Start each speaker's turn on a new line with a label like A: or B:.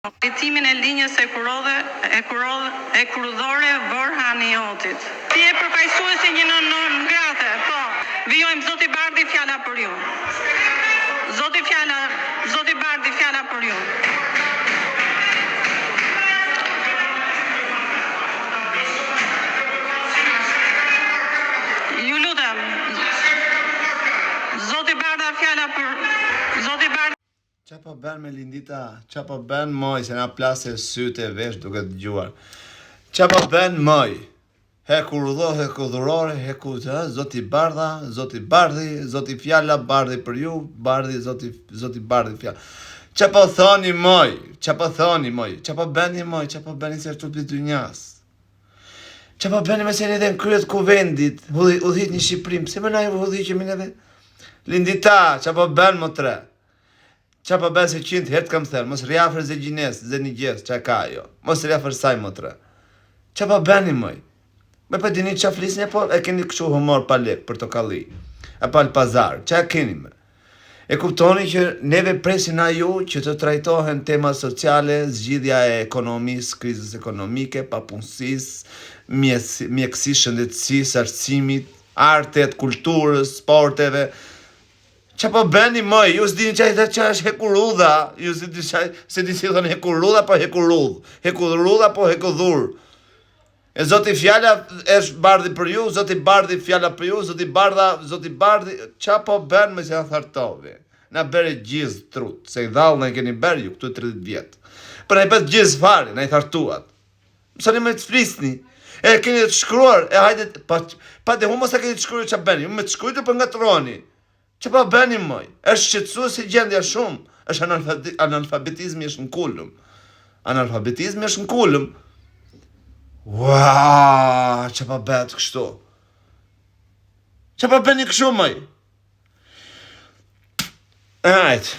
A: Ricimin e linjës e kurudhore Vorhaniotit. Ti e përfaqësuesi një nën ngrate, po. Vijojmë zoti Bardhi, fjala për ju. Zoti Bardhi, fjala për ju. Ju lutem. Zoti Bardha, fjala për Zoti Bardhi.
B: Qa po ben me Lindita? Qa po ben moj, se na plase sytë e vesh duke të gjuar. Qa po ben moj? Heku rudho, heku dhurore, heku zoti Bardha, zoti Bardhi, zoti fjalla, Bardhi për ju, Bardhi, zoti Bardhi fjalla. Qa po thoni moj? Qa po thoni moj? Qa po beni moj? Qa po beni se rëtu për dynjas? Qa po beni me se një dhe në kryet kuvendit, udhit një Shqiprim, se më na ju udhit që minë edhe? Lindita, qa po ben më tre? Qa po ben se 100 herë të kam thërë, mos rjafër zë gjines, zë një gjes, qa ka jo, mos rjafër saj më tre. Qa po beni moj? Me për dini qa flisni e po, e keni këshu humor pa lek, për të kalli, e pa lë pazar, qa keni me? E kuptoni që neve presin a ju që të trajtohen tema sociale, zgjidhja e ekonomisë, krizës ekonomike, papunësis, mjekësisë, shëndetësisë, arsimit, artet, kulturës, sporteve. Qa po beni moj, ju s'dini qa është hekurudha, ju se di si thonë hekurudha po hekurudh, hekurudha po hekudhur. E zoti fjalla është Bardhi për ju, zoti Bardhi fjalla për ju, zoti Bardhi, qa po ben me se na thartovi? Na bere gjizë trut, se i dhallë na i keni berë ju këtu 30 vjetë. Për na i pët gjizë fare, na i thartuat. Mësoni me të flisni, e keni të shkruar, e hajde, pa dhe humo sa keni të shkruar qa beni, ju me të shkrujtë për nga të roni. Që pa beni moj, është qëtësu si gjendja shumë, është analfabetizmi është në kullum. Analfabetizmi është në kullum. Ua, që pa betë kështu. Që pa beni kështu moj. Ajtë.